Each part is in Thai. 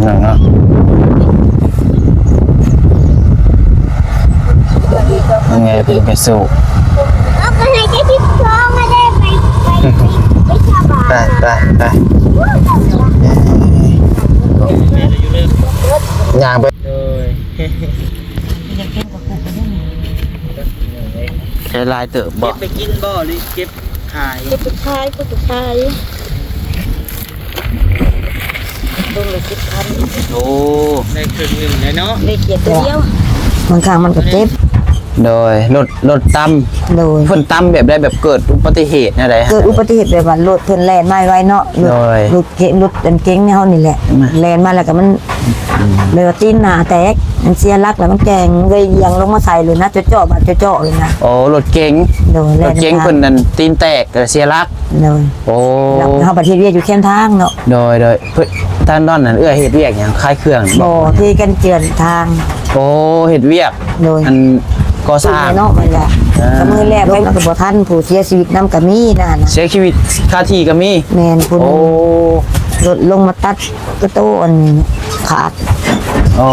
เนาะยังไงเป็นกระสุนเอาไปให้แค่ที่ท้องไม่ได้ไปชาบา ไปย่างไปใช้ลายเติบบ่ เก็บไปกินบ่หรือเก็บขาย เก็บไปขายก็ไปขายโดนเลย10,000 โอ้ได้ครึ่งหนึ่งเลยเนาะ เลยเกียดเดียวบางครั้งมันก็เจ็บ โดยรถตั้ม โดย เพิ่นตั้มแบบได้แบบเกิดอุบัติเหตุอะไร เกิดอุบัติเหตุแบบว่ารถเพิ่นแล่นมาไว้เนาะรถเก๋งรถเก๋งเนี่ยเฮานี่แหละแล่นมาแล้วก็มันเลยว่าตีนหน้าแตกมันเสียหลักแล้วมันแกงเลยยังลงมาใส่เลยนะเจาะๆแบบเจาะๆเลยนะ โอ้รถเก๋ง โดย รถเก๋งเพิ่นนั่นตีนแตกเสียหลัก โดย โอ้ แล้วเฮาประเทศเวียดอยู่เข้มทางเนาะ โดยเพิ่นท่านนั่นเอื้อเฮ็ดเวียกหยังคลายเครื่อง บ่ที่กันเจือนทาง โอ้เฮ็ดเวียก โดย อันก่อสร้าง เนาะมันละก็มือแรกไปมันก็บ่ทันผู้เสียชีวิตนำก็มีนั่นน่ะ เสียชีวิตคาที่ก็มี แม่นผู้ โอ้ รถลงมาตัดกระโตอันขาด โอ้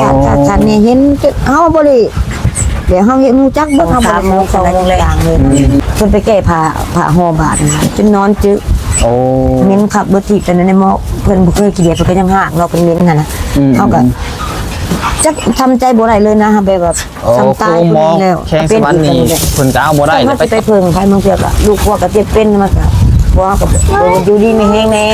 ฉันนี่เห็นเฮาบ่ได้เดี๋ยวเฮาเห็นมูจักเบิ่งเฮาบ่มองอะไรอย่างเลยเพิ่นไปแก้ผ้าห่อบาดจนนอนจึ โอ้ เม้นขับรถถีบแต่ในหม้อเพิ่นบ่เคยขี้เดียดเพิ่นก็ยังห่างเราเป็นเม้นน่ะนะเฮาก็จักทำใจบ่ได้เลยนะแบบ โอ้ ทำตาย ครูมอง แล้ว แข้งสวรรค์นี่เพิ่นก็เอาบ่ได้ มั แล้ว นไปเพิ่งใครมึงเสียก็ลูกพวกก็เจ็บเป็นมันก็บ่ก็อยู่ดีไม่แห้งแน่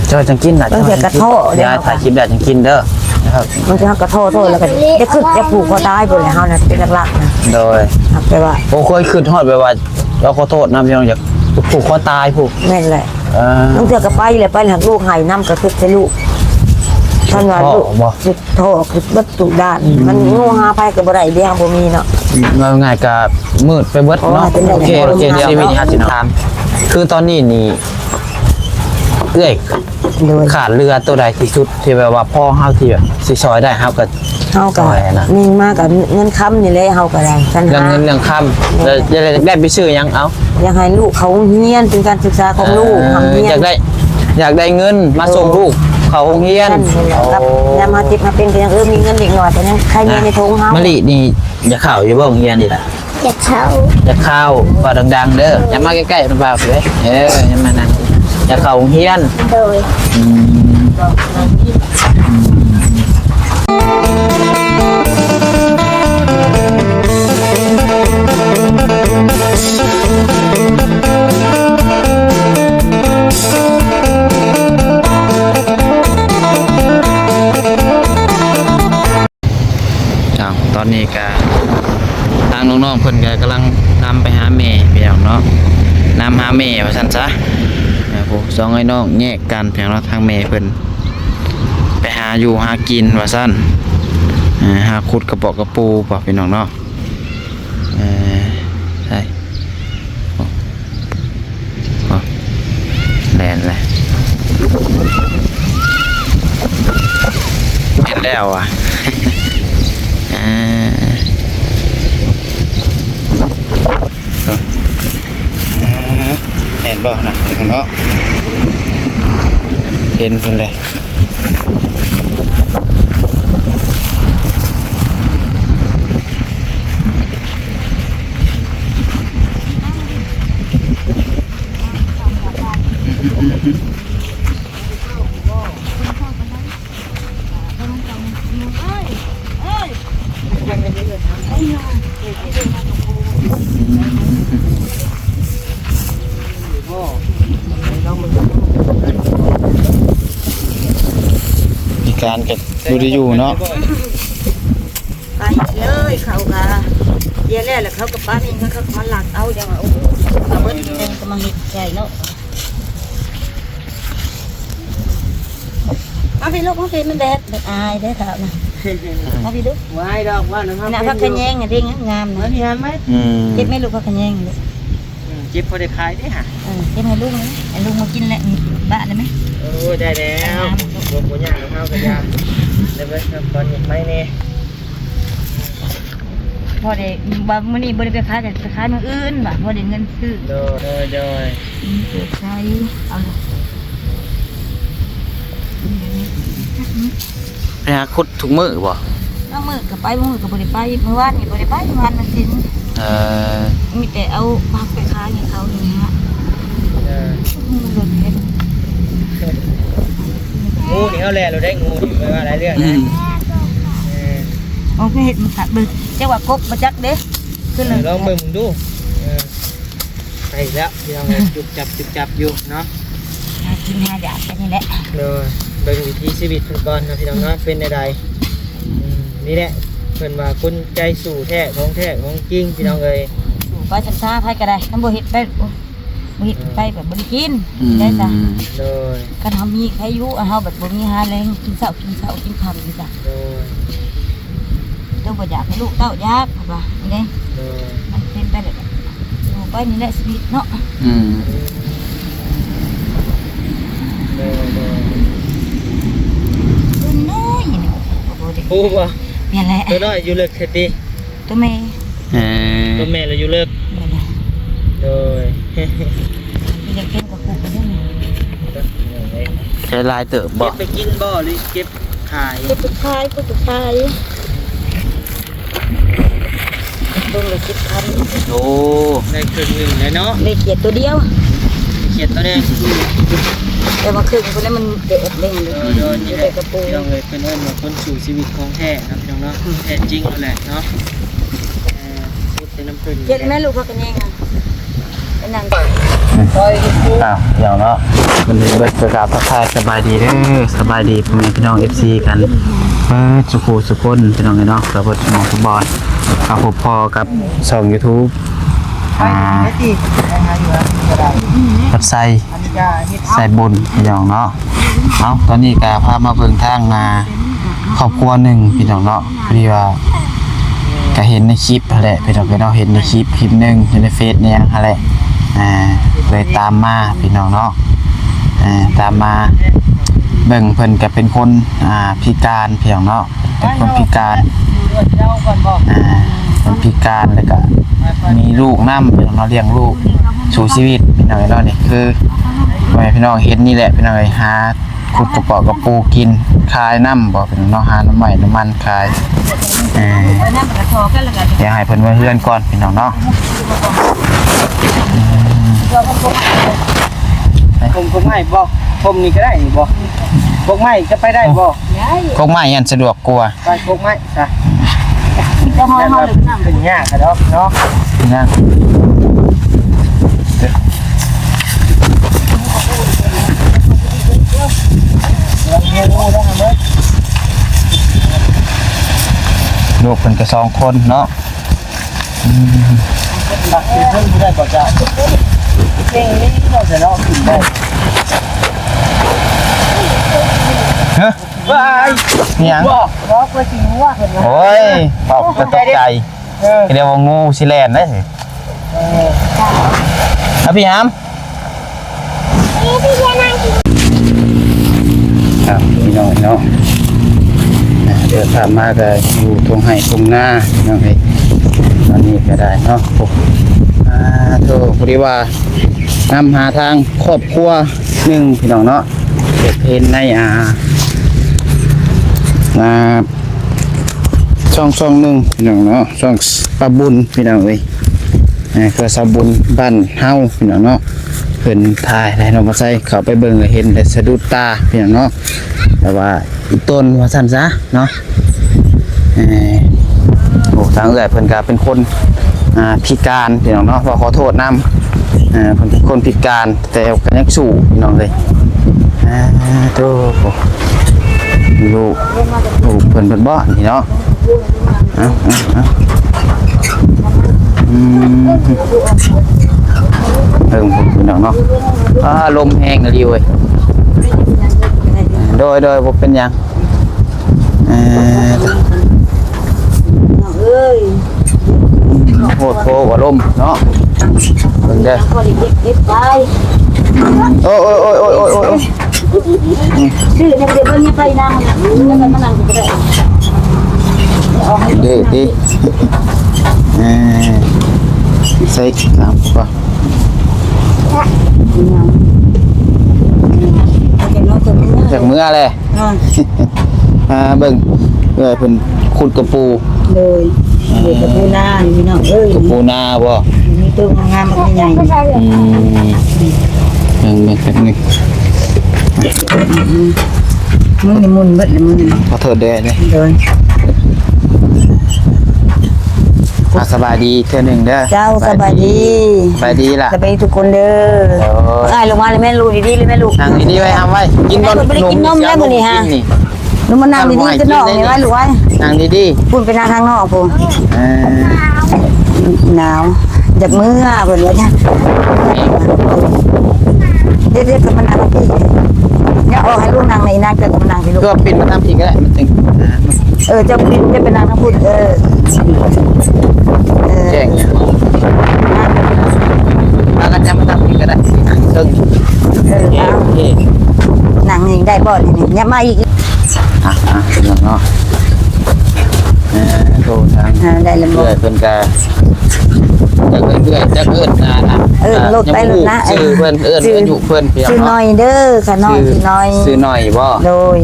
เจ้าจังกินน่ะ บางเทื่อกระโทษ ยายถ่ายคลิปได้จังกินเด้อนะครับ มันจะก็โทษแล้วก็จะขึ้นจะผูกคอตายไปเลยเฮาน่ะเป็นหลักๆนะ โดย ครับแต่ว่า ผมเคยขึ้นฮอดไปว่าเราขอโทษนะพี่น้องอยากผูกคอตายผูก แม่นแหละ เออ บางเทื่อก็ไปเลยไปหักลูกให้น้ำก็คือใส่ลูกท่านว่าลูกสิโทษคือบัดตุด้านมันงูหาไปก็บ่ได้เลี้ยงบ่มีเนาะ ง่ายๆก็มืดไปเบิดเนาะ โอเค โอเคเดี๋ยวชีวิตนี้สิถามคือตอนนี้นี่เอ้ย โดย ขาดเรือตัวใดที่สุดที่แบบว่าพ่อเฮาที่แบบสิซอยได้ครับก็ เฮาก็นิ่งมากกับเงินค้ำนี่แหละเฮาก็ได้ฉัน เรื่อง หา เงินเรื่องคำแล้วจะได้ไปซื้อหยังเอา อยากให้ลูกเขาเรียนเป็นการศึกษาของลูกทำเรียน อยากได้เงินมาส่งลูกเขาโรงเรียน ครับยามมาติดมาเป็นก็ยังมีเงินเด็กหน่อยแต่ยังใครเงินในทงเฮาม ะลินี่อย่าเข้าอยู่บ่โรงเรียนนี่ล่ะ อยากเข้า อย่าเข้าว่าดังๆเด้ออย่ามาใกล้ๆมันบ่าวเลยอย่ามานั่นอย่าเข้าโรงเรียน โดย ตอนนี้ก็ทางน้องๆเพิ่นก็กำลังนำไปหาแม่พี่น้องเนาะนำหาแม่ว่าซั่นซะผู้สองไอ้น้องแยกกันเพียงเราทางแม่เพิ่นไปหาอยู่หากินว่าซั่นหาขุดกระบอกกระปูป่ะพี่น้องเนาะใช่แลนเลยเห็นแล้วอ่ะเห็นบ่นะเห็นเนาะเห็นคนเลยมีการกับดูดีอยู่เนาะ ไปเลยเขาก็เยี่ยแล้วเขากับป้าเองเขามาหลักเอาอย่างว่าโอ้เอาเบิ้ลเองก็มาเห็ดใจเนาะเอาไปลูกเอาไปมันแดดอายได้ถามนะเอาไปดู ไว้ดอกว่าน้ำ น่ะพักขะแยงอ่ะเด้งงาม มัน นะ มีงานไหม เก็บไม่ลูกพักขะแยงเลย เจ็บพอได้ขายได้ฮะ เก็บให้ลูกนะให้ลูกมากินแหละบ้าได้ไหม โอ้ได้แล้วรวมหัวหน้าของเขากันยามเดี๋ยวตอนนี้ไม่เนี่ย พอได้บางมื้อนี้บ่ได้ไปขายแต่ไปขายมื้ออื่นบ่พอได้เงินซื้อ โดย ใช้เอา ไปหาขุดทุกมื้อบ่ น้องมือก็ไปมือก็บ่ได้ไปเมื่อวานนี่บ่ได้ไปเมื่อวานมันสิน มีแต่เอาผักไปขายให้เขาอย่างเงี้ย มันเลิศเฮ็ด งูนี่เขาแลเราได้งูนี่ไม่ว่าหลายเรื่องนะ เอาไปเฮ็ดมันขาดเบิ่งจังว่ากบมาจักเด้ขึ้นเลย ลองเบิ่งมึงดูไปแล้วพี่น้องจุบจับอยู่เนาะ หากินหาอยากกันนี่แหละ เบิ่งวิถีชีวิตเพิ่นก่อนนะพี่น้องเนาะเป็นใดนี่แหละเพิ่นว่าคนใจสู่แท้ของจริงพี่น้องเอ้ย สู่ไปจังซ่าไผก็ได้นำบ่เฮ็ดไปบ่เฮ็ดไปแบบบ่ได้กินได้จ้ะ โดย คันเฮามีใครอยู่เฮาแบบบ่มีหาแรงกินเช้ากินค่ำนี่จ้ะ โดย เจ้าบ่อยากให้ลูกเต้ายากว่านี่เด้ โดย มันเป็นไปได้อยู่ไปนี่แหละชีวิตเนาะ โดย ตัวน้อยนี่บ่ได้ ปูบ่ แม่นแหละ ตัวน้อยอยู่เลิกเถิดดิ ตัวแม่ ตัวแม่เราอยู่เลิก แม่นแหละ โดย มีเด็กเก่งกับกูก็ได้นี่ ใช้ลายเติบบ่ เก็บไปกินบ่หรือเก็บขาย เก็บไปขายก็ไปขายต้นละ10,000 โอ้ ได้ครึ่งหนึ่งเลยเนาะ เลยเขียดตัวเดียว เขียดตัวแดง แต่ว่าครึ่งคนนั้นมันเด็ดเด้งเลย โดยนี่แห เด็ ละ กกระปู พี่น้องเลยเป็นว่ามาคนสู่ชีวิตของแท้นะพี่น้องเนาะแท้จริงนั่นแหละเนาะพูดเป็นน้ำผึ้ง เจ็ดแม่ลูกเขากันยังไงไอ้นั่ง อย่างเนาะมันเลยเบิดประกาศทักทายสบายดีเด้อสบายดีพ่อแม่พี่น้อง FC กันสุขุสุคนพี่น้องเนาะกับเบิดหมอฟุตบอลครับผมพอกับช่อง YouTube กับใส่บุญพี่น้องเนาะเอาตอนนี้ก็พามาเบิ่งทางครอบครัวหนึ่งพี่น้องเนาะพอดีว่าก็เห็นในคลิปนั่นแหละพี่น้องเห็นในคลิปหนึงอยู่ในเฟซเนี่ยนั่นแหละเลยตามมาพี่น้องเนาะตามมาเบิ่งเพิ่นก็เป็นคนพิการพี่น้องเนาะเป็นคนพิการคนพิการแล้วก็มีลูกนำพี่น้องเนาะเลี้ยงลูกสู่ชีวิตพี่น้องเนาะนี่คือพี่น้องเห็นนี่แหละพี่น้องหาขุดกระป๋อกระปูกินขายน้ำบ่พี่น้องเนาะหาน้ำใหม่น้ำมันขายเดี๋ยวให้เพิ่นมาเฮือนก่อนพี่น้องเนาะผมให้บ่ผมนี่ก็ได้นี่บ่พกไม้จะไปได้บ่ พวกไม้ยันสะดวกกว่า ไปพกไม้จ้ะ จะห้อยห้อยหรือนั่ง เป็นยากกระดอกเนาะ นะลูกเพิ่นก็2คนเนาะ หลักที่เพิ่นบ่ได้บ่จ้ะเก่งนี่เราจะเนาะกินได้ ฮะ ว้าย นี่หยัง บ่บ่ก็สิว่าเพิ่นว่า โอ้ยตอบก็ตกใจเรียกว่างูสิแล่นได้สิพี่หามครับพี่น้องเนาะเดี๋ยวถามมาก็อยู่ตรงให้ตรงหน้าน้องเอ้ยตอนนี้ก็ได้เนาะโทษพอดีว่านำหาทางครอบครัวหนึ่งพี่น้องเนาะเด็กเพนในช่องหนึ่งพี่น้องเนาะช่องปะบุญพี่น้องเอ้ยก็สะบุญบ้านเฮาพี่น้องเนาะเพิ่นถ่ายได้น้องมาใส่เข้าไปเบิ่งเห็นแต่สะดุดตาพี่น้องเนาะแต่ว่าอีต้นว่าซั่นซะเนาะโอ้ทางเอื้อยเพิ่นก็เป็นคนพิการพี่น้องเนาะว่าขอโทษนำเพิ่นเป็นคนพิการแต่ก็ยังสู้พี่น้องเลยโตลูกเพิ่นบ่นี่เนาะพี่น้องเนาะลมแห้งเลยเว้ยโดยบ่เป็นหยังเอ้ย โหดโผว่าลมเนาะเบิ่งเด้อ พอได้เก็บไป โอ้ดื้อเนี่ยเดี๋ยวมันไปนั่งแล้วก็มานั่งก็ได้ดื้อดิใส่น้ำป่ะจากเมื่อเลย เบิ่งเอ้ยเพิ่นขุดกระปู เลยเด็กกับผู้หน้านี่พี่น้องเอ้ย กระปูนาบ่ มีตัวงามมันใหญ่ เบิ่งมึงนี่มุนเบิดเลยมึงนี่ ขอโทษเด้อเด้ เดิน สบายดีเทื่อหนึงเด้อ เจ้าสบายดี สบายดีล่ะ สบายดีทุกคนเด้อง่ายลงมาเลยแม่ลูกดีๆเลยแม่ลูก นั่งดีๆไว้ห้ามไว้กินบ่ ไม่ได้กินนมแล้วมื้อนี้ฮะ ลูกมานั่งดีๆก็นอกนี่ไว้ลูกไว้ นั่งดี พูดไปนั่งข้างนอกพู ๆ หนาวจากมือเพิ่นว่าจ้ะเด็กๆก็มานั่งพี่เนี่ยออกให้ลูกนั่งในนั่งก็มานั่งที่ลูก ก็ปิดมาทำผิดก็ได้มันถึง จะปิดจะเป็นนางน้ำพุดแจ้งเนี่ยแล้วก็จะมาทำผิดก็ได้ซึ่งโอเค นางนี่ได้บ่นี่เนี่ยมาอีก เนาะโทรทาง ได้แล้วบ่ เพื่อนเพิ่นก็จะเอิ้นรถไปรถนะ ชื่อเพิ่นเอิ้นอายุเพิ่นเพียง ชื่อน้อยเด้อค่ะน้อยชื่อน้อย ชื่อน้อยบ่ โดย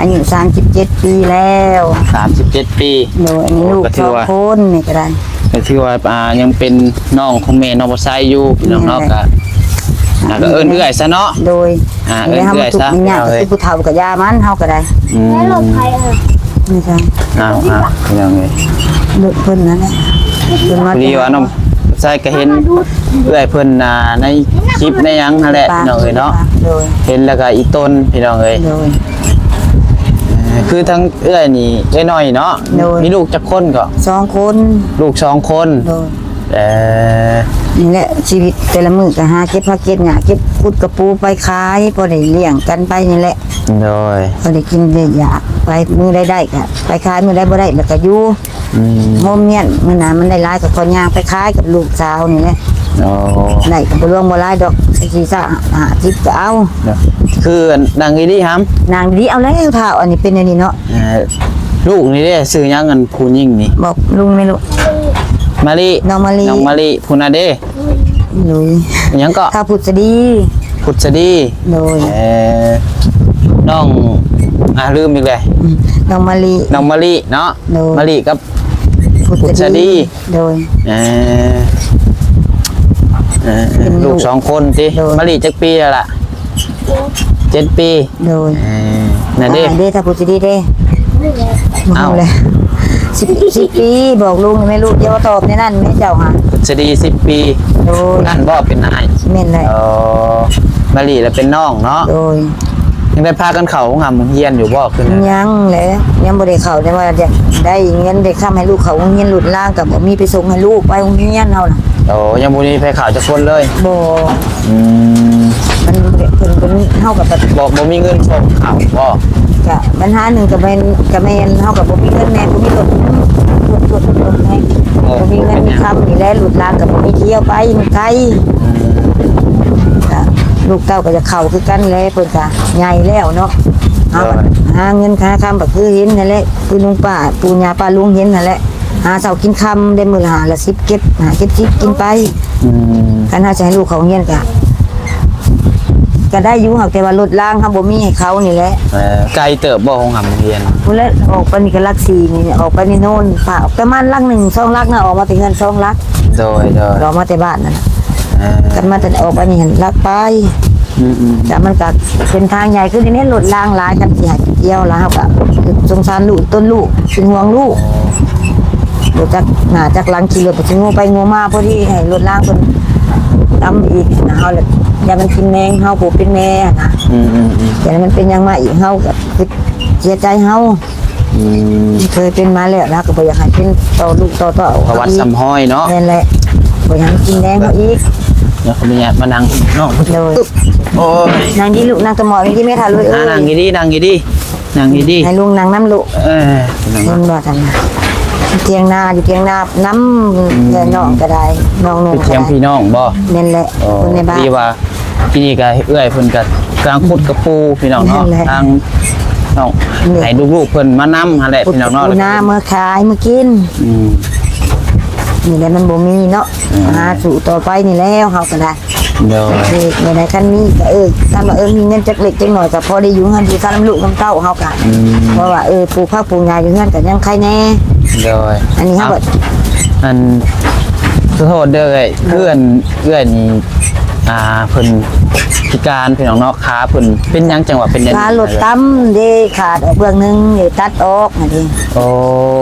อายุ37 ปีแล้ว 37 ปี โดยอันนี้ลูก2คนนี่ก็ได้ ก็ชื่อว่ายังเป็นน้องของแม่น้องบ่ไซอยู่พี่น้องเนาะก็เอิ้นเอื้อยซะเนาะ โดย เอิ้นเอื้อยซะ เนี่ยคือผู้เฒ่ากับยามันเฮาก็ได้ แล้วรถไฟนี่จ้ะ ยังไง ลูกเพิ่นนั่นแหละเพิ่นมา พอดีว่าน้องไซก็เห็นเอื้อยเพิ่นในคลิปในหยังนั่นแหละพี่น้องเอ้ยเนาะ โดย เห็นแล้วก็อีต้นพี่น้องเอ้ย โดย คือทั้งเอื้อยนี่เอ้ยน้อยเนาะ โดย มีลูกจักคนก็ 2 คน ลูก2 คน โดย เออ นี่แหละชีวิตแต่ละมื้อก็หาเก็บผักเก็บหญ้าเก็บพุดกระปูไปขายพอได้เลี้ยงกันไปนี่แหละ โดย พอได้กินได้อยากไปมื้อได้ก็ไปขายมื้อได้บ่ได้แล้วก็อยู่โมเมียนมื้อหน้ามันได้หลายก็คนย่างไปขายกับลูกสาวนี่แหละ โอ้ ได้ก็บ่รวมบ่หลายดอกสิซ่า50ก็เอา คือนางอีนี่ฮัม นางดีเอาแล้วเท่าอันนี้เป็นอันนี้เนาะ ลูกนี่เด้ซื้อหยังกันผู้หญิงนี่ บอกลุงไม่รู้ มาลิ น้องมะลิ น้องมาลิผู้น่ะเด้ ลุย หยังก็ ข้าวพุทธดี พุทธดี โดย น้องลืมอีกเลย น้องมะลิ น้องมาลิเนาะ โดย มาลิกับ พุทธ ดี โดย ลูก2 คนสิ โดย มาลิจักปีแล้วล่ะ7 ปี โดย น่ะเด้ เด้ถ้าพุทธดีเด้ เอ้า เอาเลย10 ปีบอกลุงไม่รู้เดี๋ยวตอบในนั้นแม่เจ้าหา พุทธดี10 ปี โดย นั่นบ่เป็นนาย แม่นเลย มาลิแล้วเป็นน้องเนาะ โดย ยังได้พากันเข้าห้องหำเฮียนอยู่บ่ขึ้นน่ะ ยังแหละยังบ่ได้เข้าได้ว่าจะได้เงินได้ค้ำให้ลูกเขาโรงเรียนหลุดล่างกับบ่มีไปส่งให้ลูกไปโรงเรียนเฮาน่ะ ยังบ่มีไปข่าวจักคนเลย บ่ อืม มันเพิ่นเฮากับแบบ บอกบ่มีเงินส่งข่าวบ่ ก็ปัญหาหนึ่งก็เป็นเฮากับบ่มีเงินแม่บ่มีรถแม่บ่มีเงินมีคำนี่แหละหลุดลางกับบ่มีเที่ยวไปมันไกลก็ลูกเต้าก็จะเข้าคือกันแหละเพิ่นก็ใหญ่แล้วเนาะเฮาก็หาเงินหาคำก็คือเห็นนั่นแหละคือลุงป้าปู่ย่าป้าลุงเห็นนั่นแหละหาเช้ากินค่ำได้มื้อละ5ละ10เก็บหาเก็บ10กินไป คันเฮาจะให้ลูกเขาเรียนก็ได้อยู่ครับแต่ว่ารถล่างครับบ่มีให้เขานี่แหละ ไกลเติบบ่ห้องหำเฮียน พุ่นแล้วออกไปนี่ก็ลัก4นี่ออกไปนี่โน่นฝากประมาณลัก1 2ลักน่ะออกมาแต่เงิน2ลัก โดย ออกมาแต่บ้านนั่นน่ะกันมาแต่ออกไปนี่เห็นลักไปแต่มันก็เป็นทางใหญ่คือทีนี้รถล่างหลายกันสิให้เที่ยวแล้วครับก็สงสารลูกต้นลูกเป็นห่วงลูกรถจักหน้าจักหลังขี่รถไปสิงูไปงูมาพอดีให้รถล่างเพิ่นตำอีกนะเฮาเลยอย่ามันกินแมงเฮาผู้เป็นแม่นะแต่มันเป็นยังมาอีกเฮาก็คือเสียใจเฮาเคยเป็นมาแล้วนะก็บ่อยากให้เป็นต่อลูกต่อประวัติซ้ำห้อยเนาะ นั่นแหละบ่อยากให้กินแดงเฮาอีก เดี๋ยวขออนุญาตมานั่งนอก เลย โอ้ย นางดีลูกนางตะหมอนี่ที่แม่ทาเลยนั่งดีๆนั่งดีๆ ให้ลุงนางน้ำลูก นั่ง เพิ่นบ่ทันเทียงนาอยู่เทียงนาน้ำแต่น้องก็ได้น้องนุ่ง เทียมพี่น้องบ่ นั่นแหละคนในบ้าน ดีว่าที่นี่ก็เอื้อยเพิ่นก็กลางขุดกระปูพี่น้องเนาะ นั่นแหละ ทางน้องให้ลูกๆเพิ่นมานำหั่นแหละพี่น้องเนาะ ปูนาเมื่อขายเมื่อกินนี่แหละมันบ่มีเนาะหาสู่ต่อไปนี่แล้วเฮาก็ได้ เดี๋ยว ในในขั้นนี้ก็ถ้ามามีเงินจักเล็กจักหน่อยก็พอได้อยู่เงินอยู่ซ้ำลูกน้ำเต้าเฮากันเพราะว่าปลูกข้าวปลูกงาอยู่เงินกันยังใครแน่ เดี๋ยว อันนี้ครับ อันขอโทษเด้อเพื่อนนี่เพิ่นพิการพี่น้องเนาะขาเพิ่นเป็นหยังจังหวะเป็นหยัง ขาหลดตั้มเด้ขาดออกเบื้องนึงเดี๋ยวตัดออกนั่นเอง โอ้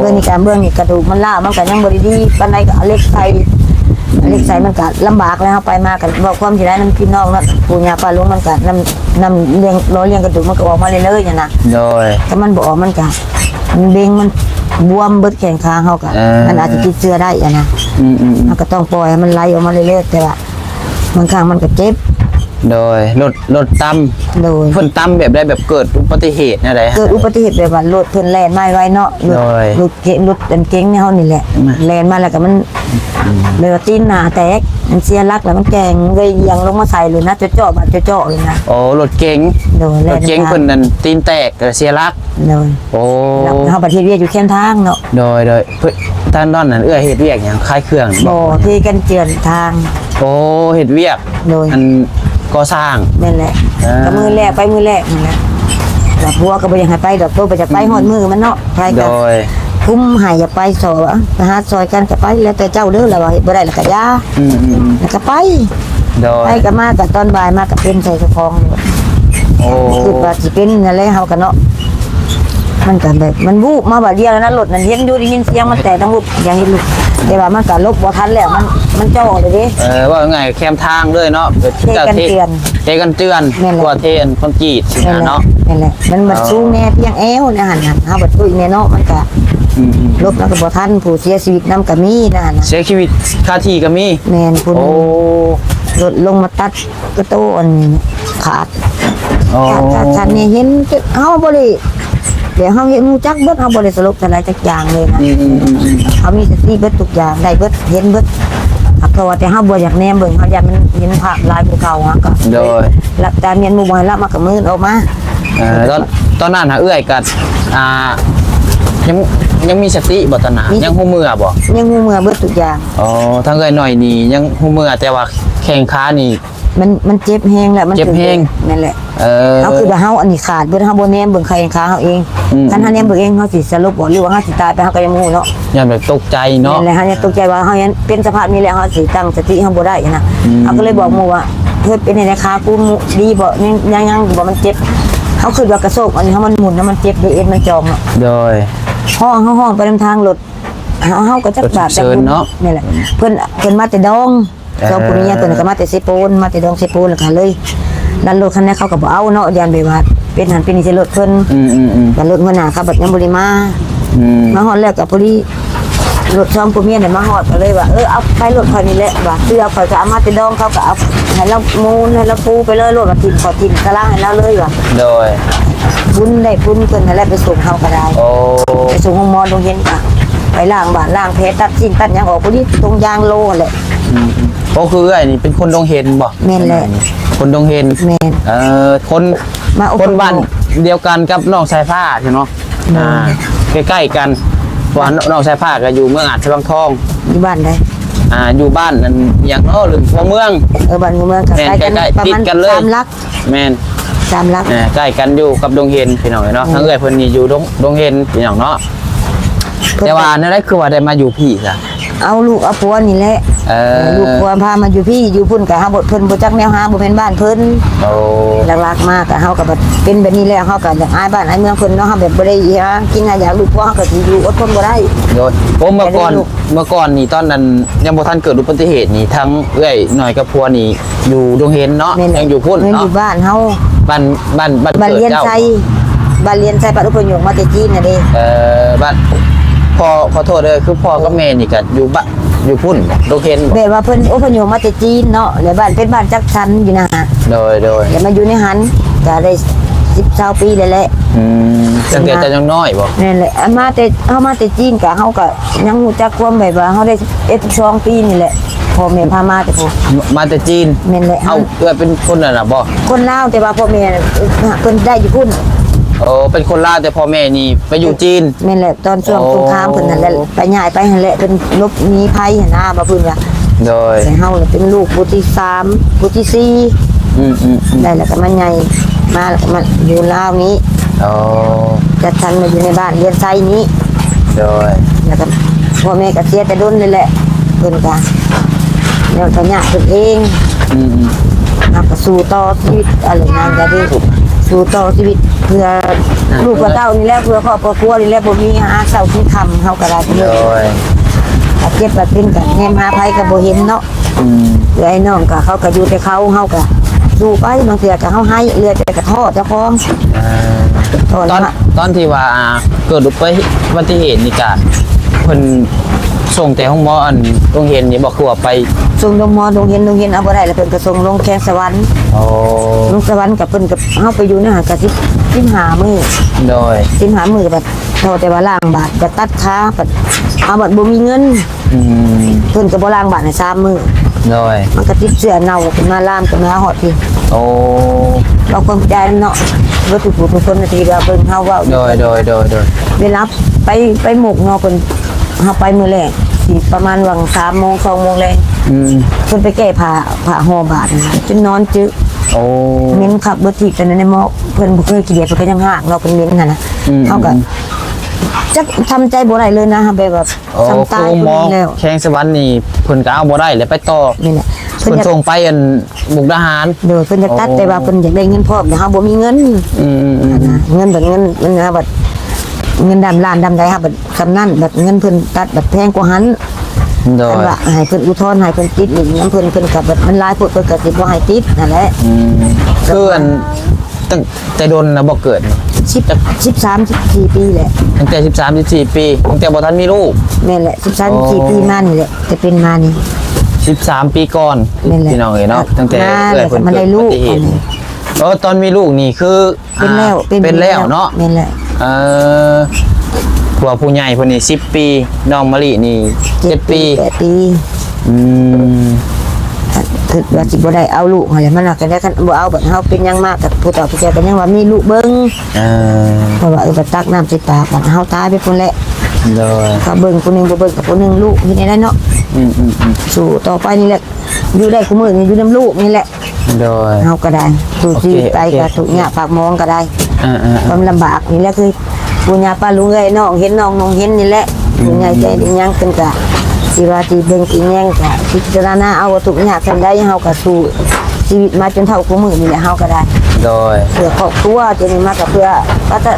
เบื้องนี้การเบื้องนี้กระดูกมันล่ามันก็ยังบริดีปานใดก็เอาเหล็กใส่มันก็ลำบากแล้วไปมากันบอกความที่ได้น้ำพี่น้องนะปู่ย่าป้าลุงมันก็นำเลี้ยงล้อเลี้ยงกระดูกมันก็ออกมาเรื่อยๆอย่างนะ โดย ถ้ามันบอกมันก็มันเบ่งมันบวมเบิดแขนขาเขาก็มันอาจจะติดเชื้อได้อย่างนะมันก็ต้องปล่อยให้มันไหลออกมาเรื่อยๆแต่ว่าบางครั้งมันก็เจ็บ โดยรถตั้ม โดย เพิ่นตั้มแบบได้แบบเกิดอุบัติเหตุอะไร เกิดอุบัติเหตุแบบว่ารถเพิ่นแล่นมาไว้เนาะรถเก๋งเนี่ยเฮานี่แหละแล่นมาแล้วก็มันเลยว่าตีนหน้าแตกมันเสียหลักแล้วมันแกงเลยเอียงลงมาใส่เลยนะเจาะๆบาดเจาะๆเลยนะ โอ้รถเก๋ง โดย ร แล่ ถ น เก๋งเพิ่นนั่นตีนแตกเสียหลัก โดย โอ้ เฮาประเทศเวียดอยู่แคมทางเนาะ โดยเพิ่นท่านนอนนั่นเฮ็ดเวียกหยังคลายเครื่อง บ่ที่กันเจือนทาง โอ้เฮ็ดเวียก โดย อันก่อสร้าง นั่นแหละก็มือแรกไปมือแรกนั่นแหละแต่พัวก็บ่อยากให้ไปดอกตัวไปจะไปฮอดมือมันเนาะไป โด กัน ย คุ้มให้อย่าไปสอไปหาซอยกันก็ไปแล้วแต่เจ้าเด้อแล้วว่าเฮ็ดบ่ได้แล้วก็ยาแล้วก็ไป โดย ไปก็มาก็ตอนบ่ายมาก็เป็นใส่กระพอง โอ้ คือว่าสิเป็นนั่นแหละเฮาก็เนาะมันก็แบบมันวูบมาบาดเดียวแล้วนะรถนั่นเห็นอยู่ได้ยินเสียงมันแต่ต้องวูบอย่างนี้ลูกแต่ว่ามันก็ลบบ่ทันแล้วมันจ่อเลยเด้ ว่าไงแคมทางเลยเนาะ เทกันเตือน เทกันเตือน แม่นแหละ กว่าเทนคอนกรีตสินะเนาะ นั่นแหละมันสูงแน่เพียงแอวนะหั่นน่ะเฮาบ่ตุ้ยแน่เนาะมันก็ลบแล้วก็บ่ทันผู้เสียชีวิตนำก็มีนะหั่นน่ะ เสียชีวิตคาที่ก็มี แม่นผู้ โอ้ รถลงมาตัดกระโตอันนี้ขาด โอ้ ขาดฉันเนี่ยเห็นเฮาบ่ได้เดี๋ยวเฮาเห็นฮู้จักเบิดเฮาบ่ได้สลบสลายจักอย่างเลยนะเฮามีสติเบิดทุกอย่างได้เบิดเห็นเบิดเพราะว่าแต่เฮาบ่อยากแนมเบิ่งเฮาอยากมันเห็นภาพลายภูเขาฮะก็ โดย หลับตาเมียนหมู่บ่ให้ละมากับมือออกมา ตอนนั้นหาเอื้อยกัดยังมีสติบ่ตอนนั้นยังหูมือบ่ ยังฮู้เมื่อเบิดทุกอย่าง อ๋อทั้งเอื้อยหน่อยนี่ยังหูมือแต่ว่าแข้งขานี่ มันเจ็บแฮงแหละมัน เจ็บแฮง นั่นแหละ เออ เอาคือว่าเฮาอันนี้ขาดเบิดเฮาบ่แนมเบิ่งใครขาเฮาเองคันเฮาแนมเบิ่งเองเฮาสิสลบบ่หรือว่าเฮาสิตายไปเฮาก็ยังบ่ฮู้เนาะ ยันแบบตกใจเนาะ นั่นแหละเฮายังตกใจว่าเฮายังเป็นสภาพนี้แล้วเฮาสิตั้งสติเฮาบ่ได้นะเฮาก็เลยบอกหมู่ว่าเฮ็ดเป็นในขากูดีบ่ยังบ่มันเจ็บเฮาคิดว่ากระโซกอันนี้เฮามันหมุนแล้วมันเจ็บเอ็นมันจองเนาะ โดย ห้องไปนำทางรถเฮาก็จักบาด เชิญเนาะ นี่แหละเพิ่นมาแต่ดองสองปุริยาเพิ่นก็มาแต่เซโปนมาแต่ดองเซโปนแล้วก็เลยดันรถคันนี้เขาก็บ่เอาเนาะยันไปว่าเป็นหันเป็นนี่สิรถเพิ่นดันรถหัวหน้าเขาบัดยังบ่ได้มาฮอดแล้วก็พอดีรถช่องปุเมียเนี่ยมาฮอดก็เลยว่าเอาไปรถคันนี้แหละว่าเสื้อเขาจะเอามาแต่ดองเขาก็เอาให้เรามูนให้เราปูไปเลยรถว่าทิ่มขอทิ่มกะลาให้เราเลยว่า โดย บุญได้บุญเพิ่นนั่นแหละไปส่งเฮาก็ได้ โอ้ ไปส่งห้องหมอโรงเรียนก็ไปล้างบ้านล้างแผลตัดชิ้นตัดหยังออกพอดีตรงยางโลแหละ ก็คือไอ้นี่เป็นคนดงเห็นบ่ แม่นแหละ คนดงเห็น แม่น คน มาอบรม คนบ้านเดียวกันกับน้องสายฟ้าใช่เนาะใกล้ๆกันเพราะว่าน้องสายฟ้าก็อยู่เมืองอาจจะบางทอง อยู่บ้านได้ อยู่บ้านนั่นอย่างเหรือหัวเมือง บ้านเมืองก็ แม่น ใกล้กัน ใกล้ๆ ประ ติด มาณ กันเลย 3 ลัก แม่น 3 ลัก ใกล้กันอยู่กับดงเห็นพี่น้องเนาะทั้งเอ้ยเพิ่นนี่อยู่ดงเห็นพี่น้องเนาะแต่ว่านั่นแหละคือว่าได้มาอยู่พี่ซะ เอาลูกเอาผัวนี่แหละลูกผัวพามาอยู่พี่อยู่พุ่นก็หาบ่เพิ่นบ่จักแนวหาบ่แม่นบ้านเพิ่น โอ้ หลักๆมากก็เฮาก็แบบเป็นแบบนี้แล้วเฮาก็อยากอายบ้านอายเมืองเพิ่นเนาะเฮาแบบบ่ได้หากินอยากลูกผัวเฮาก็สิอยู่อดทนบ่ได้ โดยเมื่อก่อนนี่ตอนนั้นยังบ่ทันเกิดอุบัติเหตุนี่ทั้งเอ้ยหน่อยกับพัวนี่อยู่ดงเห็นเนาะยังอยู่พุ่น แม่นอ เนาะ ยู่บ้านเฮา บ้าน บ้าน เกิด เรียน เจ้า ไสบ้านเรียนไสปัดอุปยงมาแต่จีนน่ะเด้ บ้านพ่อขอโทษเลยคือพ่อกับแม่นี่ก็อยู่บ้านอยู่พุ่นดงเห็นบ่ แบบว่าเพิ่นอพยพมาแต่จีนเนาะแล้วบ้านเป็นบ้านจักชั้นอยู่นะฮะ โดย แล้วมาอยู่ในหันก็ได้10-20ปีแล้วแหละ ตั้งแต่จะยังน้อยบ่ นั่นแหละเอามาแต่เฮามาแต่จีนก็เฮาก็ยังรู้จักความแบบว่าเฮาได้12ปีนี่แหละพ่อแม่พามาแต่พวก มาแต่จีน แม่นแหละ เอาเอื้อเป็นคนน่ะนะบ่ คนลาวแต่ว่าพ่อแม่เพิ่นได้อยู่พุ่น โอ้เป็นคนลาวแต่พ่อแม่นี่ไปอยู่จีน แม่นแหละตอนช่วงสงครามเพิ่นนั่นแหละไปย้ายไปหั่นแหละเพิ่นลบหนีภัยหั่นนะบ่เพิ่นว่า โดย แต่เฮาน่ะเป็นลูกผู้ที่3ผู้ที่4ได้แล้วก็มันใหญ่มาแล้วก็มาอยู่ลาวนี้ โอ้ จัดทันมาอยู่ในบ้านเรียนไซนี้ โดย แล้วก็พ่อแม่ก็เสียแต่ดุนเลยแหละเพิ่นก็เดี๋ยวจะยากเพิ่นเอง เอาก็สู้ต่อชีวิตอะไรงานก็ดีสู้ต่อชีวิตเพื่อลูกกับเต้านี่แหละเพื่อครอบครัวนี่แหละบ่มีหาเช้ากินค่ำเฮาก็ได้ โดย ถ้าเจ็บแบบเป็นก็แฮมหาภัยก็บ่เห็นเนาะเอื้อไอ้น้องก็เขาก็อยู่แต่เขาเฮาก็สู้ไปบางเทื่อก็เฮาให้เอื้อแต่ก็ท้อเจ้าของท้อ ต แล้ อ วน ตอนที่ว่าเกิดอุบัติเหตุนี่ก็เพิ่นส่งแต่ห้องหมออันโรงเรียนนี่บ่คือว่าไป ส่งลงหมอโรงเรียนเอาบ่ได้แล้วเพิ่นก็ส่งลงแข้งสวรรค์ โอ้ ลงสวรรค์กับเพิ่นกับเฮาไปอยู่ในหาก็15มื้อ โดย 15มื้อบัดเท่าแต่ว่าล้างบาดก็ตัดขาบัดเอาบัดบ่มีเงิน เพิ่นก็บ่ล้างบาดให้3มื้อ โดย มันก็ติดเชื้อเน่าขึ้นมาลามขึ้นมาฮอดพี่ โอ้ เราความใจเนาะบ่ถูกผู้ทุกคนนาทีเราเพิ่นเฮาเว้า โดยเวลาไปหมกเนาะเพิ่นเฮาไปมื้อแรกสิประมาณวัง3โมง2โมงแลงเพิ่นไปแก้ผ้าห่อบาดนะจนนอนจึก โอ้ เม้นขับรถถีบแต่ในหม้อเพิ่นบ่เคยขี้เดียดเพิ่นก็ยังห่างเราเป็นเม้นน่ะนะเฮาก็จักทำใจบ่ได้เลยนะแบบ โอ้ ทำตาย ครูหมอ แล้ว แข้งสวรรค์นี่เพิ่นก็เอาบ่ได้แล้วไปต่อ นี่แหละ เพิ่นส่งไปอันมุกดาหาร โดยเพิ่นจะตัดแต่ว่าเพิ่นอยากได้เงินพร้อมแต่เฮาบ่มีเงินนะเงินแบบเงินนะบัดเงินดำล้านดำใดครับบัดคำนั้นบัดเงินเพิ่นตัดบัดแพงกว่าหัน โด อั ย นว่าให้เพิ่นอุทธรณ์ให้เพิ่นติดอีกน้ำเพิ่นก็บัดมันหลายโพดเพิ่นก็สิบ่ให้ติดนั่นแหละ คืออันตั้งแต่โดนนะบ่เกิด 13 14ปีแหละ ตั้งแต่13 14ปีตั้งแต่บ่ทันมีลูก แม่นแหละ13 14ปีมานี่แหละจะเป็นมานี่ 13 ปีก่อน นั่นแหละ พี่น้องเอ้ยเนาะตั้งแต่ มา เกิดเพิ่น มันได้ เกิด ลู อุ ก บัติเหตุ อันนี้ ตอนมีลูกนี่คือ เป็นแล้ว เป็นแล้วเนาะ แม่นแหละ ผัวผู้ใหญ่เพิ่นนี่10 ปีน้องมะลินี่7 ปี 8 ปี อืม คือว่าสิบ่ได้เอาลูกหั่นแหละมันน่ะก็ได้คันบ่เอาบัดเฮาเป็นหยังมากกับผู้เฒ่าผู้แก่ก็ยังว่ามีลูกเบิ่ง เพราะว่าบัดตักน้ำใส่ปากบัดเฮาตายไปพุ่นแหละ โดย ก็เบิ่งผู้หนึงบ่เบิ่งกับผู้หนึงลูกเฮ็ดได้เนาะสู้ต่อไปนี่แหละอยู่ได้คุมื้อนี่อยู่นํลูกนี่แหละ โดย เฮาก็ได้สู้ชีวิตไป โอเค ก็ทุกอย่างปากมองก็ได้ อ่า ความลำบากนี่แหละคือปู่ย่าป้าลุงเอ้ยน้องเห็นน้องน้องเห็นนี่แหละผู้ใหญ่ใจดีหยังเพิ่นก็สิว่าสิเบิ่งสิแยงก็พิจารณาเอาว่าทุกอย่างซั่นได้เฮาก็สู้ชีวิตมาจนเท่าคุมื้อนี่แหละเฮาก็ได้ โดย เพื่อครอบครัวจะนี่มากับเพื่อก็จะ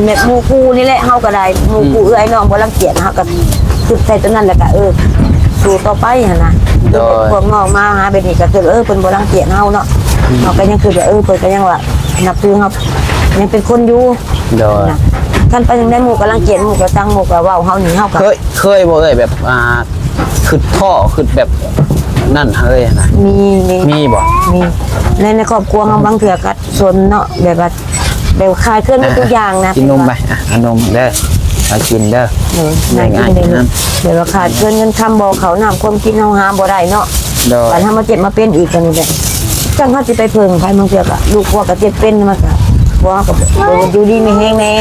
เม็ดหมูกูนี่แหละเฮาก็ได้หมูกูเอ้ยน้องบ่รังเกียจเฮาก็คิดใส่ตัวนั้นแล้วก็สู้ต่อไปหั่นน่ะพวกน้องมาหาแบบนี้ก็คือเพิ่นบ่รังเกียจเฮาเนาะเฮาก็ยังคือว่าเพิ่นก็ยังว่านับถือเฮายังเป็นคนอยู่ โดย นะท่านไปยังได้หมู่ก็รังเกียจหมู่ก็จังหมู่ก็เว้าเฮานี่เฮาก็ เคยบ่เอ้ยแบบคือท่อคือแบบนั่นเฮ้ยนะ มี บ่ มีในครอบครัวเฮาบางเทื่อก็สนเนาะแบบว่าแบบคลายเคลื่อนทุกอย่างนะ กินนมไปเอานมเด้อเอากินเด้อ ง่ายๆเลยเดี๋ยวเราขาดเงินคำบอกเขาน้ำความคิดเฮาหาบ่ได้เนาะ โดย แต่ถ้ามาเจ็บมาเป็นอีกกันนี่แหละจังเขาสิไปเพิ่งใครบางเทื่อก็ลูกพ่อก็เจ็บเป็นมาก็บ่ก็อยู่ดีไม่แห้งแน่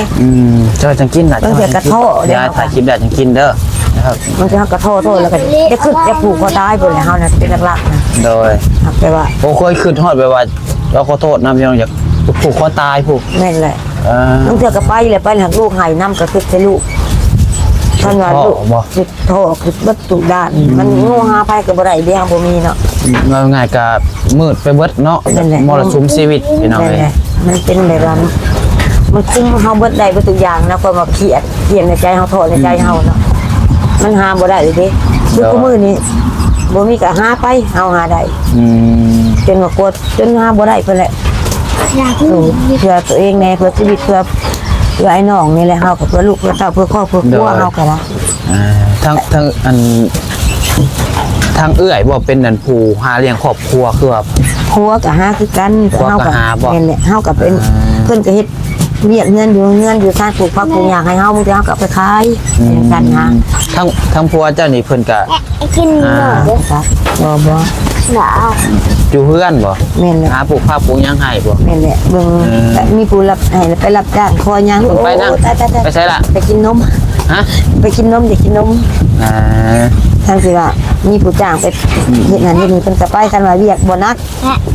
เจ้าจังกินน่ะ บางเทื่อกระโทษ ยายถ่ายคลิปได้จังกินเด้อนะครับ บางเทื่อก็โทษแล้วก็จะขึ้นจะผูกคอตายเพิ่นแหละเฮาน่ะเป็นหลักๆนะ โดย ครับแต่ว่า โอ้เคยขึ้นฮอดไปว่าเราขอโทษนะพี่น้องอยากผูกคอตายผูก แม่นแหละบางเทื่อก็ไปแล้วไปหักลูกให้นำก็คือใส่ลูกท่านว่าลูกสิโทษคือบ่ตุด้านมันงูหาภัยก็บ่ได้เดียวบ่มีเนาะ ง่ายๆก็มืดไปเบิดเนาะ นั่นแหละ มรสุมชีวิตพี่น้อง นั่น เอ้ แห ย ละมันเป็นแบบว่ามันคุมเฮาเบิดได้เบิดทุกอย่างนะความว่าเครียดในใจเฮาโทษในใจเฮาเนาะมันหาบ่ได้เลยเด้คือกูมื้อนี้บ่มีก็หาไปเฮาหาได้จนว่ากดจนหาบ่ได้เพิ่นแหละเพื่อตัวเองแน่เพื่อชีวิตเพื่อไอ้น้องนี่แหละเฮาก็เพื่อลูกเพื่อเต้าเพื่อครอบเพื่อครัวเฮาก็ได้ ทั้งอันทางเอื้อยบ่เป็นอันผู้หาเลี้ยงครอบครัวคือว่า ครัวก็หาคือกัน ครัวก็หาบ่ นี่นแหละเฮาก็เป็นเพิ่นก็เฮ็ดเวียกเงินอยู่ทางปลูกผักปลูกหญ้าให้เฮามึงจะเฮาก็เอาไปขายเป็นกันหา ทั้งผัวเจ้านี่เพิ่นก็ กินหมู ครับบ่ หนา อยู่เฮือนบ่ แม่นแหละ หาปลูกข้าวปลูกหยังให้บ่ แม่นแหละเบิ่งแต่มีผู้รับให้แล้วไปรับจ้างคอยยัง ไปนั่ง โอ้ตาย ไปใช้ล่ะ ไปกินนม ฮะ ไปกินนมอยากกินนม ทางสิว่ามีผู้จ้างไปเฮ็ดนั่นเฮ็ดนี่เพิ่นก็ไปกันว่าเวียกบ่นัก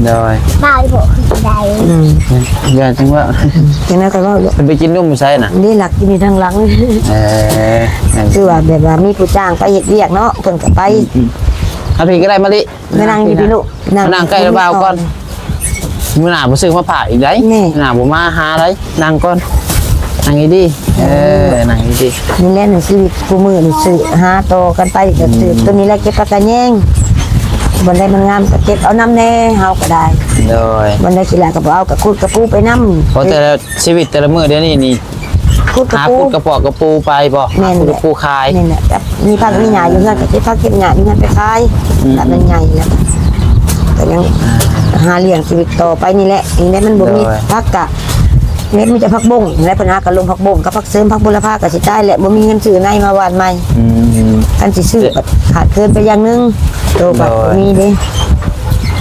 โดย บายบ่คือใด อย่าจังว่า จังนั้นก็เว้าอยู่ เพิ่นไปกินนมใส่น่ะ นี่หลักที่มีทางหลัง นั่น คือว่าแบบว่ามีผู้จ้างไปเฮ็ดเวียกเนาะเพิ่นก็ไป เอาพี่ก็ได้มะลิ มานั่งอยู่พี่ลูก นั่งใกล้ระเบาก่อนมื้อหน้าบ่ซื้อมาผ่าอีกได้ นี่ มื้อหน้าบ่มาหาได้นั่งก่อนนั่งดีนั่งดี นี่แหละในชีวิตกูมือนี่ซื้อหาโตกันไปก็ซื้อตัวนี้แหละเก็บปากกาแยงบ่ได้มันงามก็เก็บเอาน้ำแน่เฮาก็ได้ โดย บ่ได้สิละก็บ่เอากับคุดกระปูไปนำ เพราะแต่ละชีวิตแต่ละมื้อเดี๋ยวนี้นี่ คุดกระ หา ปู พุดกระปอกกระปูไปบ่ แม่น พุดกระปูขาย นี่แหละแบบมีผักมีหญ้าอยู่เฮือนก็เก็บผักเก็บหญ้าอยู่เฮือนไปขายแบบมันใหญ่แล้วก็ยังหาเลี้ยงชีวิตต่อไปนี่แหละอีนี้มันบ่มีผักกะเม็ดมีแต่ผักบงและปัญหาก็ลงผักบงกับผักเสริมผักบุรพาก็สิได้แหละบ่มีเงินซื้อในมาหวานใหม่ กันสิซื้อแบบขาดเกินไปอย่างนึงโตแบบมีเด้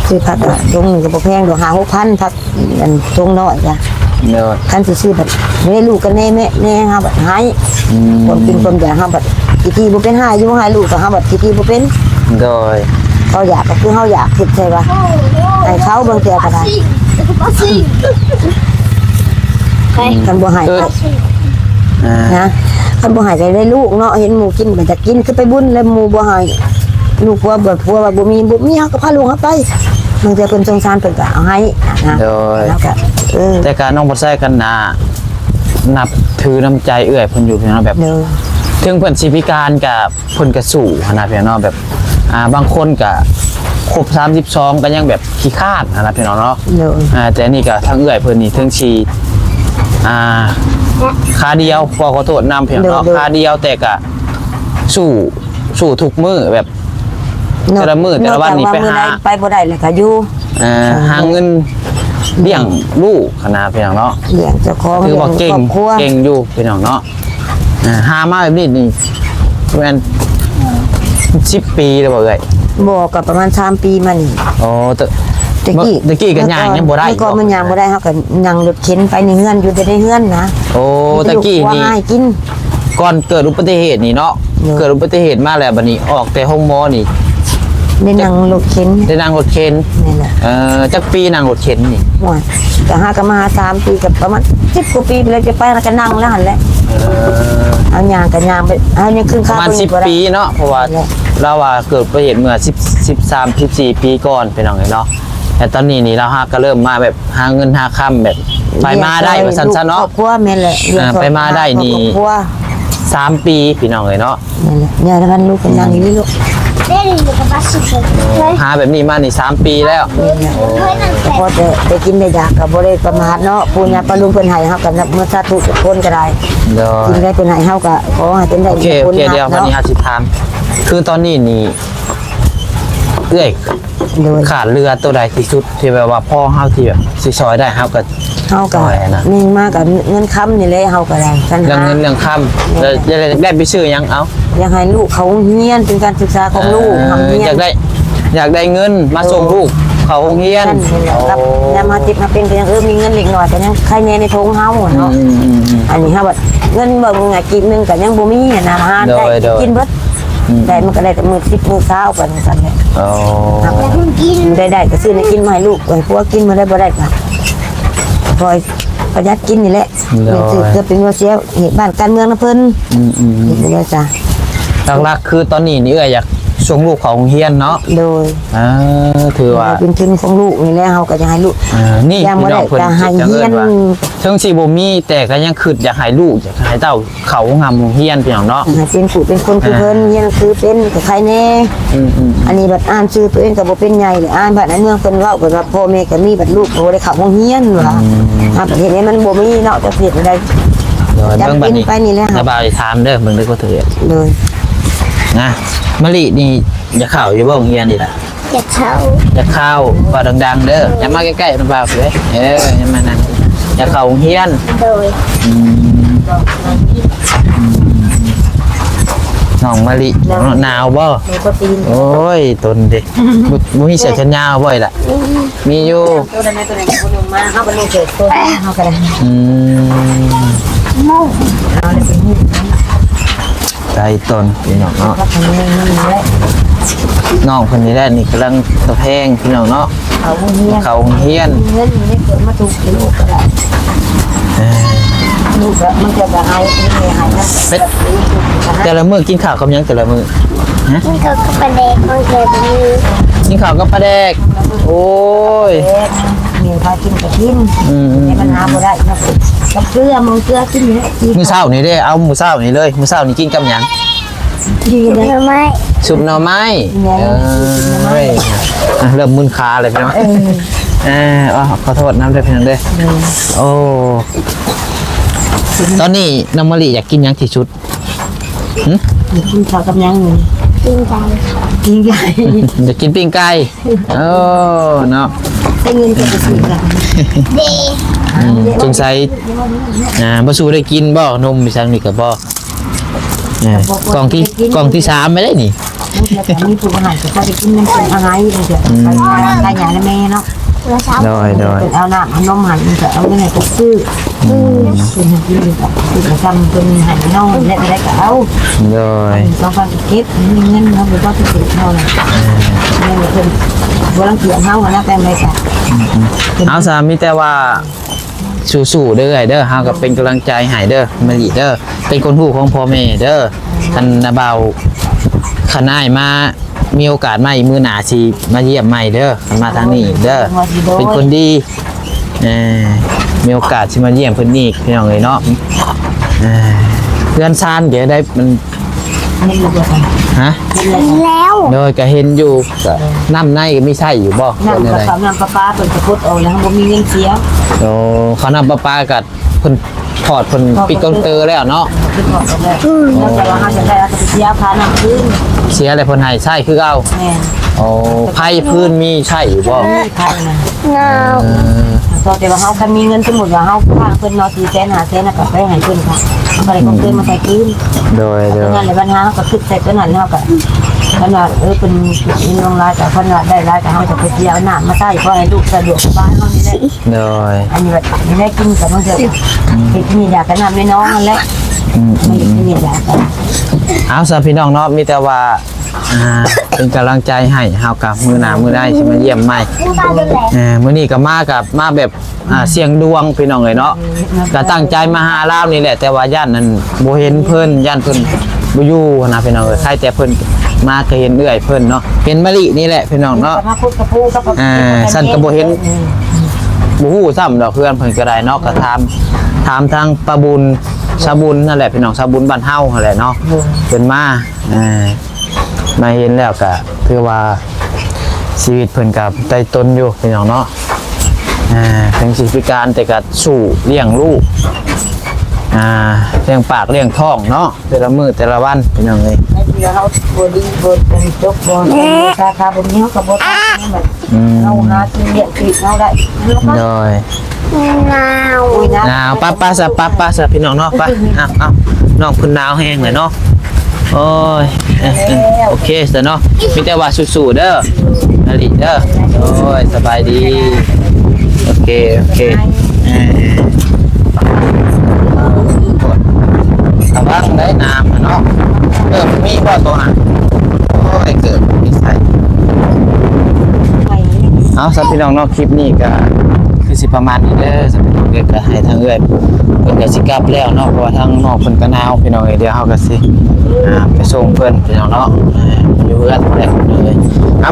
ซื้อผักอะตรงหนึ่งก็บ่แพงดอก5-6,000ผักอันตรงน้อยจ้ะ โดย คันสิซื้อแบบแม่ลูกกันแน่แม่แน่เฮาแบบหายความกินความอยากเฮาแบบทีบ่เป็นหายอยู่หายลูกก็เฮาแบบทีบ่เป็น โดย เขาอยากก็คือเฮาอยากคิดใช่ป่ะให้เขาเบิ่งเทื่อก็ได้ บ่สิไป คันบ่ใหาย อ่า นะคันบ่ใหายก็ได้ลูกเนาะเห็นหมู่กินก็จะกินคือไปบุญแล้วหมู่บ่ใหายลูกว่าว่าบ่มีเฮาก็พาลูกเฮาไปบางเทื่อเพิ่นสงสารเพิ่นก็เอาให้นะ โดย แล้วก็แต่การน้องบ่ใส่กันน่ะนับถือน้ำใจเอื้อยเพิ่นอยู่พี่น้องแบบ เด้อ ถึงเพิ่นสิพิการกับเพิ่นก็สู้ขนาดพี่น้องแบบบางคนก็ครบ32ก็ยังแบบขี้คร้านนะพี่น้องเนาะ เด้อ แต่นี่ก็ทั้งเอื้อยเพิ่นนี่ถึงชีขาเดียวขอโทษนำพี่น้องเนาะขาเดียวแต่ก็สู้ทุกมื้อแบบ แต่ละมื้อแต่ละวันนี่ไปหา ไปบ่ได้เลยก็อยู่ หาเงินเลี้ยงลูกขนาดพี่น้องเนาะ เลี้ยงเจ้าของ คือ เลี้ย ว่าง เก่ ค ง รอบครัว เก่งอยู่พี่น้องเนาะหามาแบบนี้นี่แม่น10 ปีแล้วบ่เอ่ย บ่ก็ประมาณ3ปีมานี่ โอ้ตะ ตะกี้ ตะกี้ก็ย่างยังบ่ได้ เมื่อก่อนมันย่างบ่ได้เฮาก็นั่งรถเข็นไปในเฮือนอยู่แต่ในเฮือนนะ โอ้ตะกี้นี่ ให้กิน ก่อนเกิดอุบัติเหตุนี่เนาะ เนอะ เกิดอุบัติเหตุมาแล้วบัดนี้ออกแต่ห้องหมอนี่ ได้นั่งรถเข็น ได้นั่งรถเข็น นี่แหละ จักปีนั่งรถเข็นนี่ ว่าก็หากันมา3ปีกับประมาณ10กว่าปีไปเลยจะไปแล้วก็นั่งแล้วหั่นแหละเอาย่างก็ย่างไปเอายังขึ้น ป ค่า ระมาณ ตัวนี้บ่ 10 ได้ ปีเนาะเพราะว่า นั่นแหละ เราว่าเกิดอุบัติเหตุเมื่อ13 14 ปีก่อนพี่น้องเนาะแต่ตอนนี้นี่เราหาก็เริ่มมาแบบหาเงินหาค่ำแบบไปมาได้ว่าซั่นซะเนาะ ครอบครัวแม่นแหละเลี้ยงครอบครัว ไปมาได้นี่ ครอบครัว 3 ปีพี่น้องเนาะ นั่นแหละเนี่ยแล้วกันลูกเป็นนั่งอยู่นี่ลูก เล่นอยู่กับบ่สิเฮ้ย หาแบบนี้มานี่3 ปีแล้ว เฮ้ยนั่น แต่พอได้กินได้อยากก็บ่ได้ประมาทเนาะปู่ย่าป้าลุงเพิ่นให้เฮาก็นับมื้อสาธุทุกคนก็ได้ โด กิน ย ได้เพิ่นให้เฮาก็ขอให้เป็นได้ โอเคโอเคเดี๋ยววันนี้ เนาะ 50ถามคือตอนนี้นี่เอ้ย โดย ขาดเรือตัวใดที่สุดที่แบบว่าพ่อเฮาที่แบบสิซอยได้เฮาก็ เฮาก็ ซอยนะ นิ่งมากกับเงินค้ำนี่แหละเฮาก็ได้ปัญ เรื่อง หา เงินเรื่องค่ำแล้วจะได้ไปซื้อหยังเอา อยากให้ลูกเขาเรียนเป็นการศึกษาของลูกทำเรีย อน ยากได้เงินมาส่งลูกเขาโรงเรียน นั่นแหละครับยามมาจิบมาเป็นก็ยังมีเงินเล็กน้อยก็ยังใครแน่ในทงเฮาอะเนาะอันนี้เฮาแบบเงินเบิ่งกินนึงก็ยังบ่มีอะนะหาได้กินเบิดได้มันก็ได้แต่มื้อ10มื้อ20ก็ซั่นแหละ โอ้ มันกิน ได้ก็ซื้อให้กินมาให้ลูกให้ผัวกินมาได้บ่ได้ก็คอยประหยัดกินนี่แหละนี่คือเพื่อเป็นว่าเสียเหตุบ้านการเมืองนะเพิ่นนี่เป็นว่าจ้ะ หลักๆคือตอนนี้นี่อยากส่งลูกเขาโรงเรียนเนาะ โดย ถือว่า เป็นทุนของลูกนี่แหละเฮาก็จะให้ลูก นี่ ยังบ่ พี่น้ ได้ องเพิ่น ก็ให้ จะ เฮี เอิ้ ย น น ว่าถึงสิบ่มีแต่ก็ยังคิดอยากให้ลูกอยากให้เต้าเขางามโรงเรียนพี่น้องเนาะ ให้เป็นผู้เป็นคนคือเพิ่นเฮียนคือเป็นก็ใครแน่ อันนี้บัดอ่านชื่อตัวเองก็บ่เป็นใหญ่เลยอ่านบัดในเมืองเพิ่นเว้าเพิ่นว่าพ่อแม่ก็มีบัดลูกบ่ได้เข้าโรงเรียนว่าประเทศนี้มันบ่มีเนาะจะเฮ็ดได้ เดี๋ยวเบิ่งบัดนี้ จำเป็นไปนี่แหละครับ ระบายถามเด้อเบิ่งได้ก็ถือ เลย นะมะลินี่อย่าเข้าอยู่บ่โรงเรียนนี่ล่ะ จะเช้า อย่าเข้าว่าดังๆเด้ออย่ามาใกล้ๆมันบ่าวเลยอย่ามานั่นอย่าเข้าโรงเรียน โดย น้องมะลิหนาวบ่ มีก็ปีน โอ้ยตนดิบ่มีเสื้อแขนยาวบ่อยล่ะมีอยู่ ตัวนั้นตัวนั้นคนนึงมาเฮาก็ลูกเกิดตัวเฮาก็ได้ อืม โม่ เอาเลยเป็น ใจตนพี่น้องเนาะ ก็ทำนี่นี่แหละ น้องคนนี้ได้นี่กำลังตะแพงพี่น้องเนาะ เอาเงี้ย เขาเฮียน เงินนี่เกิดมาถูกลูกก็ได้ลูกมันจะหายนี่หายนะ แต่ละมื้อกินข้าวกับหยังแต่ละมื้อ มันก็เป็นเด็กของเธอแบบนี้ กินข้าวกับปลาแดกโอ้ย มีพากินกับกิน อืม ในปัญหาบ่ได้นะกับเกลือมึงเกลือกินเนี่ย มื้อเช้านี่เด้เอามื้อเช้านี่เลยมื้อเช้านี่กินกับหยัง ดีเลย ทำไม ซุปหน่อไม้เริ่มมึนขาเลยพี่น้องขอโทษน้ำด้วยพี่น้องเด้อโอ้ตอนนี้น้องมะลิอยากกินหยังที่สุด กินข้าวกับยังนี่ กินใจ กินใหญ่ อยากกินปิ้งไก่โอ้เนาะ ได้เงินก็ไปซื้อกัน เด็ก สงสัยบ่สู้ได้กินบ่นมมีซังนี่ก็บ่กล่องที่3ไม่ได้นี่ มันจะแต่มีผู้อาหารก็ได้กินน้ำเป็นอะไรมันจะไปหาหยาแม่เนาะ เราชอบ โดย เอาน้ำนมหันจะเอาเงินไปซื้อเป็นกินดีกว่าคือทำเป็นหันเน่าและอะไรก็เอา โดย ต้องการเก็บเงินเขาไปก็จะเก็บเท่านั้นเนี่ยเป็นบรังเกียจเท่ากันนะแต่ไม่ค่ะ เอาซะมีแต่ว่าสู้ๆเด้อเด้อเฮาก็เป็นกำลังใจให้เด้อมะลิเด้อเป็นคนฮู้ของพ่อแม่เด้อท่านนาบ่าวขนายมามีโอกาสมาอีกมื้อหน้าสิมาเยี่ยมใหม่เด้อมาทางนี้เด้อเป็นคนดีมีโอกาสสิมาเยี่ยมเพิ่นอีกพี่น้องเอ้ยเนาะเพื่อนซานเดี๋ยวได้มัน นี่รู้ว่า ฮะ แล้ว โดยก็เห็นอยู่ก็น้ำในก็ไม่ใช่อยู่บ่ น้ำ เป็น ก อะ ระ ไร เป๋าน้ำปลาปลาเป็นกระพุ้เอาแล้วบ่มีเงินเสีย โอ้เขานำปลาปลากับเพิ่นถอดเพิ่นปิดกองเตอร์แล้วเนาะ คือบอกกันแล้วแล้วแต่ว่าเขาจะได้เราจะไปเสียพาน้ำขึ้น เสียอะไรเพิ่นให้ใช่คือเอา แม่ โอ้ไผ่พื้นมีใช่อยู่บ่ ใครนะ เงา แต่ว่าเขาคันมีเงินสมมุติว่าเขาพาเพิ่นนอน400,000 500,000ก็ไปให้เพิ่นค่ะเขาก็เลยต้องเพิ่นมาใส่คืน โดย งานในปัญหาเขาก็คิดใส่ตัวนั้นเขาก็ขนาดเป็นโรงรายแต่ขนาดได้รายแต่เขาจะไปเที่ยวน้ำมาใส่เพราะให้ลูกสะดวกสบายเขานี่แหละ โดย อันนี้แบบไม่ได้กินกับน้องเจอเด็กนี่อยากกันน้ำในน้องนั่นแหละไม่ได้กินอยากกัน เอาซะพี่น้องเนาะมีแต่ว่าเป็นกำลังใจให้เฮากับมื้อหน้ามื้อใดสิมาเยี่ยมใหม่ ผู้ตายเป็นแหลก มื้อนี้ก็มาแบบเสี่ยงดวงพี่น้องเอ้ยเนาะก็ตั้งใจมาหาลาวนี่แหละแต่ว่าย่านนั้นบ่เห็นเพิ่นย่านเพิ่นบ่อยู่นะพี่น้องเอ้ยใครแต่เพิ่นมาก็เห็นเอื้อยเพิ่นเนาะเป็นมะลินี่แหละพี่น้องเนาะ พระพุทธพูดก็ สั้นก็บ่เห็นบ่ฮู้ซ้ำดอกเพื่อนเพิ่นก็ได้เนาะก็ถามทางปะบุญชาบุญนั่นแหละพี่น้องชาบุญบ้านเฮานั่นแหละเนาะเพิ่นมาเห็นแล้วก็ถือว่าชีวิตเพิ่นก็ใจตนอยู่พี่น้องเนาะถึงสิพิการแต่ก็สู้เลี้ยงลูกเลี้ยงปากเลี้ยงท้องเนาะแต่ละมื้อแต่ละวันพี่น้องเอ้ย ในที่เราบดีบดเป็นจบบนราคาบนนี้กับบดนี่แบบเราหาที่เลี้ยงปีกเราได้ โดย เงา หนาวป้าซะพี่น้องเนาะไปเอาน้องเพิ่นหนาวแห้งเลยเนาะโอ้ยโอเคซะเนาะมีแต่ว่าสู้ๆเด้อนาริเด้อโอ้ยสบายดีโอเคระวังได้น้ำเนาะมีบ่ตัวน่ะโอ้ยเกิดมีใส่เอาซะพี่น้องเนาะคลิปนี้ก็คือสิประมาณนี้เด้อสำหรับเด็กก็ให้ทางเอื้อยเพิ่นก็สิกลับแล้วเนาะเพราะว่าทางน้องเพิ่นก็หนาวพี่น้องเอ้ยเดี๋ยวเฮาก็สิไปส่งเพิ่นพี่น้องเนาะอยู่เฮือนแหละเลย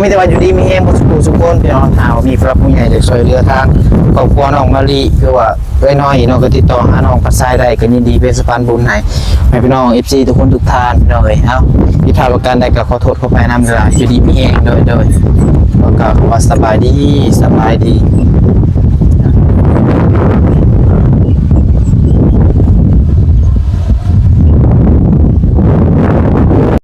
มีแต่ว่าอยู่ดีมีแฮงบ่สุขคนพี่น้องถ้ามีพระผู้ใหญ่ได้ช่วยเหลือทางครอบครัวน้องมะลิคือว่าเอ้ยน้อยเนาะก็ติดต่อหาน้องปัดทรายได้ก็ยินดีเป็นสะพานบุญให้พี่น้อง FC ทุกคนทุกท่านพี่น้องเอ้ยเอ้าผิดพลาดประการใดก็ขอโทษขออภัยนำเด้ออยู่ดีมีแฮงโดยแล้วก็ว่าสบายดี